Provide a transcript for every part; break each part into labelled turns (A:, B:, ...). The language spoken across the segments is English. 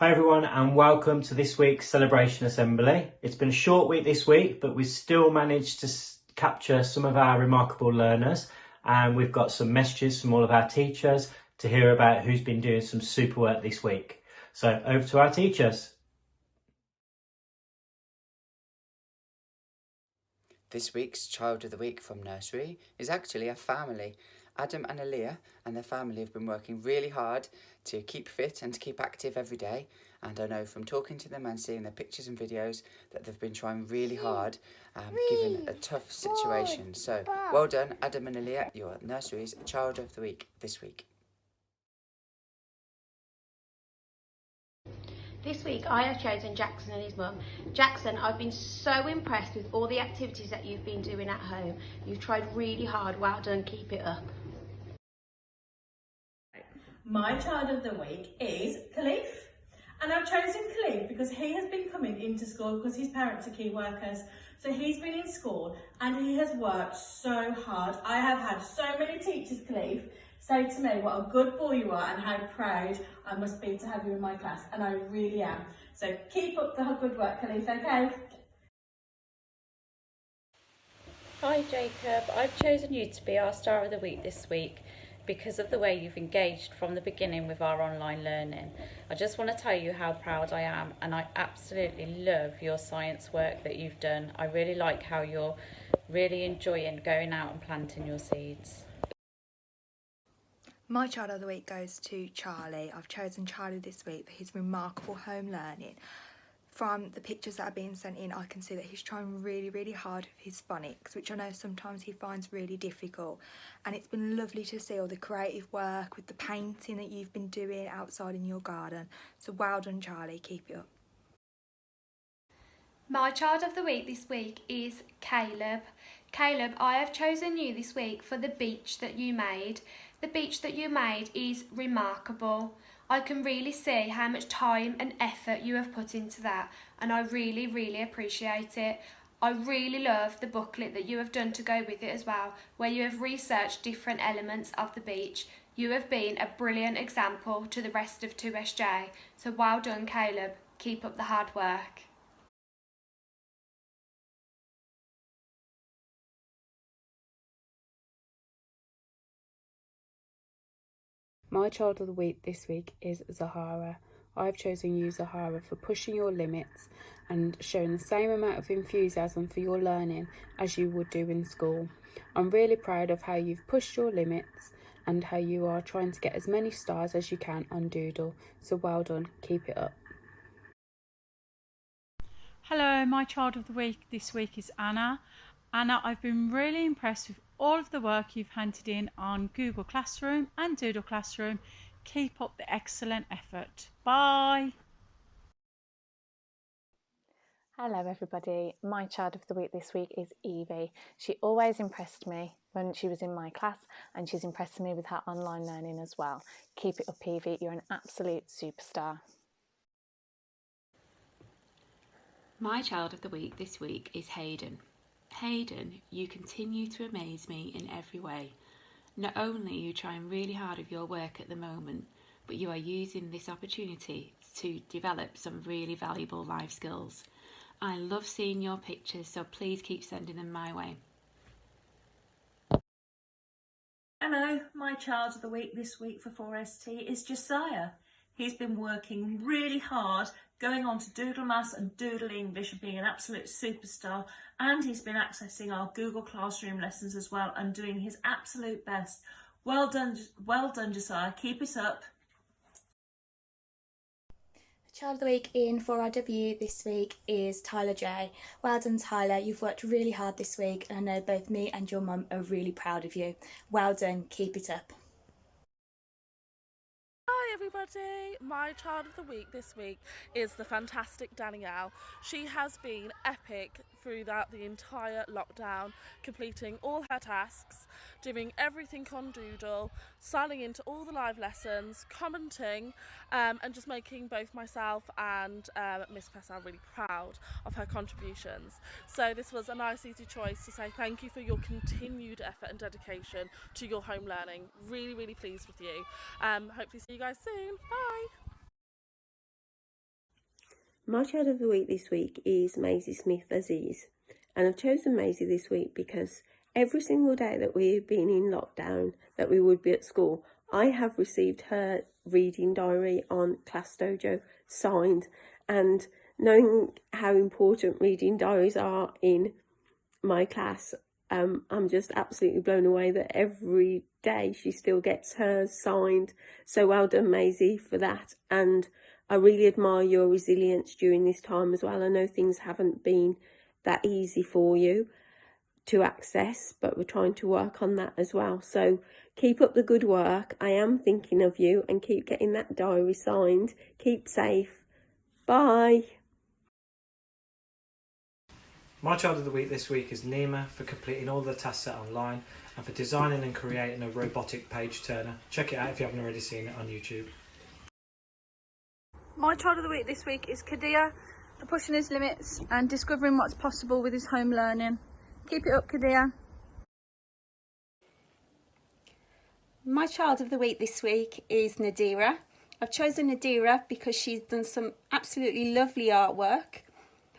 A: Hi everyone and welcome to this week's Celebration Assembly. It's been a short week this week, but we've still managed to capture some of our remarkable learners, and we've got some messages from all of our teachers to hear about who's been doing some super work this week. So over to our teachers.
B: This week's Child of the Week from nursery is actually a family. Adam and Aaliyah and their family have been working really hard to keep fit and to keep active every day. And I know from talking to them and seeing their pictures and videos that they've been trying really hard, given a tough situation. So well done, Adam and Aaliyah, your nursery's Child of the Week this week.
C: This week I have chosen Jackson and his mum. Jackson, I've been so impressed with all the activities that you've been doing at home. You've tried really hard, well done, keep it up.
D: My child of the week is Khalif, and I've chosen Khalif because he has been coming into school because his parents are key workers. So he's been in school and he has worked so hard. I have had so many teachers, Khalif, say to me what a good boy you are and how proud I must be to have you in my class, and I really am. So keep up the good work, Khalif, okay?
E: Hi Jacob, I've chosen you to be our Star of the Week this week because of the way you've engaged from the beginning with our online learning. I just want to tell you how proud I am, and I absolutely love your science work that you've done. I really like how you're really enjoying going out and planting your seeds.
F: My Child of the Week goes to Charlie. I've chosen Charlie this week for his remarkable home learning. From the pictures that are being sent in, I can see that he's trying really, really hard with his phonics, which I know sometimes he finds really difficult. And it's been lovely to see all the creative work with the painting that you've been doing outside in your garden. So well done, Charlie. Keep it up.
G: My Child of the Week this week is Caleb. Caleb, I have chosen you this week for the beach that you made. The beach that you made is remarkable. I can really see how much time and effort you have put into that, and I really, really appreciate it. I really love the booklet that you have done to go with it as well, where you have researched different elements of the beach. You have been a brilliant example to the rest of 2SJ, so well done, Caleb. Keep up the hard work.
H: My Child of the Week this week is Zahara. I've chosen you, Zahara, for pushing your limits and showing the same amount of enthusiasm for your learning as you would do in school. I'm really proud of how you've pushed your limits and how you are trying to get as many stars as you can on Doodle. So well done, keep it up.
I: Hello, my Child of the Week this week is Anna. Anna, I've been really impressed with all of the work you've handed in on Google Classroom and Doodle Classroom. Keep up the excellent effort. Bye.
J: Hello everybody, my Child of the Week this week is Evie. She always impressed me when she was in my class, and she's impressed me with her online learning as well. Keep it up, Evie, you're an absolute superstar.
K: My Child of the Week this week is Hayden. Hayden, you continue to amaze me in every way. Not only are you trying really hard with your work at the moment, but you are using this opportunity to develop some really valuable life skills. I love seeing your pictures, so please keep sending them my way.
D: Hello, my Child of the Week this week for 4ST is Josiah. He's been working really hard, going on to Doodle Maths and Doodle English and being an absolute superstar, and he's been accessing our Google Classroom lessons as well and doing his absolute best. Well done Josiah, keep it up.
L: Child of the Week in 4RW this week is Tyler J. Well done, Tyler. You've worked really hard this week, and I know both me and your mum are really proud of you. Well done, keep it up.
M: Hi everybody, my Child of the Week this week is the fantastic Danielle. She has been epic throughout the entire lockdown, completing all her tasks, doing everything on Doodle, signing into all the live lessons, commenting, and just making both myself and Miss Pessar really proud of her contributions. So this was a nice easy choice to say thank you for your continued effort and dedication to your home learning. Really, really pleased with you. Hopefully see you guys soon. Bye!
N: My child of the week this week is Maisie Smith Aziz, and I've chosen Maisie this week because every single day that we've been in lockdown, that we would be at school, I have received her reading diary on Class Dojo signed, and knowing how important reading diaries are in my class, I'm just absolutely blown away that every day she still gets hers signed. So well done, Maisie, for that. And I really admire your resilience during this time as well. I know things haven't been that easy for you to access, but we're trying to work on that as well. So keep up the good work. I am thinking of you, and keep getting that diary signed. Keep safe. Bye.
A: My child of the week this week is Nima for completing all the tasks set online and for designing and creating a robotic page turner. Check it out if you haven't already seen it on YouTube.
O: My child of the week this week is Kadir for pushing his limits and discovering what's possible with his home learning. Keep it up, Kadir.
P: My child of the week this week is Nadira. I've chosen Nadira because she's done some absolutely lovely artwork.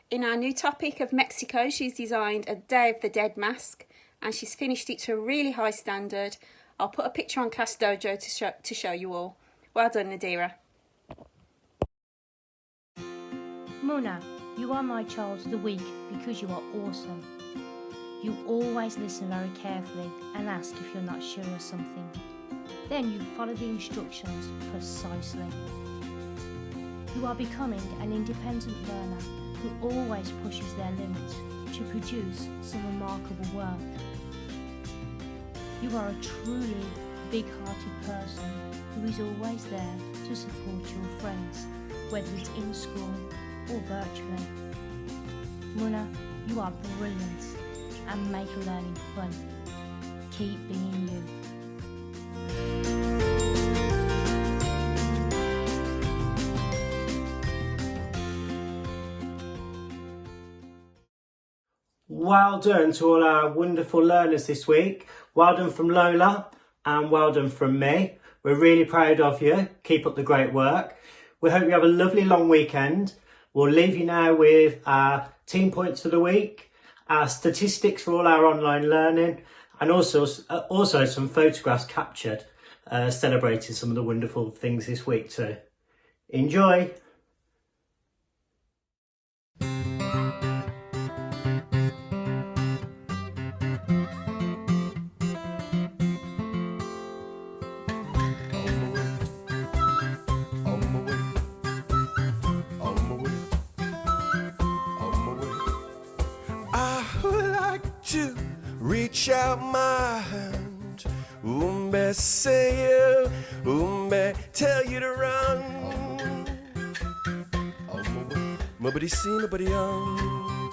P: In our new topic of Mexico, she's designed a Day of the Dead mask, and she's finished it to a really high standard. I'll put a picture on Class Dojo to show you all. Well done, Nadira.
Q: Muna, you are my child of the week because you are awesome. You always listen very carefully and ask if you're not sure of something. Then you follow the instructions precisely. You are becoming an independent learner who always pushes their limits to produce some remarkable work. You are a truly big-hearted person who is always there to support your friends, whether it's in school or virtually. Muna, you are brilliant and make learning fun. Keep being you.
A: Well done to all our wonderful learners this week. Well done from Lola and well done from me. We're really proud of you. Keep up the great work. We hope you have a lovely long weekend. We'll leave you now with our team points for the week, our statistics for all our online learning, and also some photographs captured celebrating some of the wonderful things this week too. Enjoy!
R: Reach out my hand, Umbe say you, Umbe tell you to run. Nobody see, nobody on.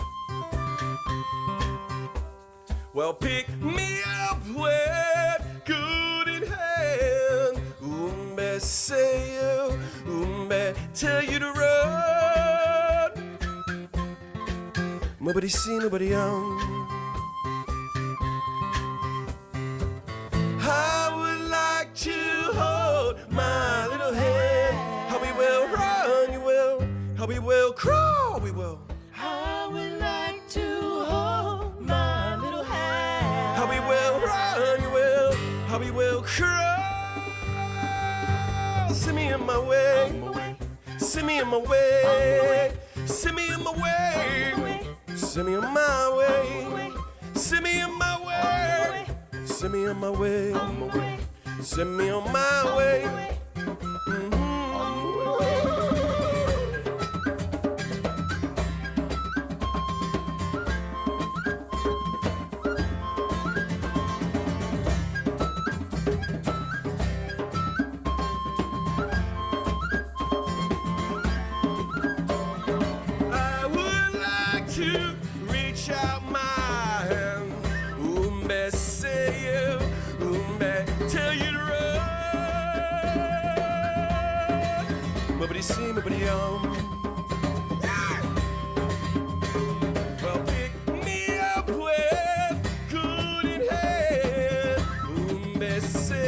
R: Well, pick me up with good in hand, Umbe say you, Umbe tell you to run. Nobody see, nobody on. I would like to hold my little hand. How we will run, you will. How we will crawl, we will. I would like to hold my little hand. How we will run, you will. How we will crawl. Send me in my way. Send me in my way. Send me in my way. Send me in my way. Send me in my way. Send me on my way. Send me on my way. I would like to reach out my hand. Umbe say you, Umbe tell you to run. Nobody see, nobody on. Well, pick me up with good in hand. Umbe say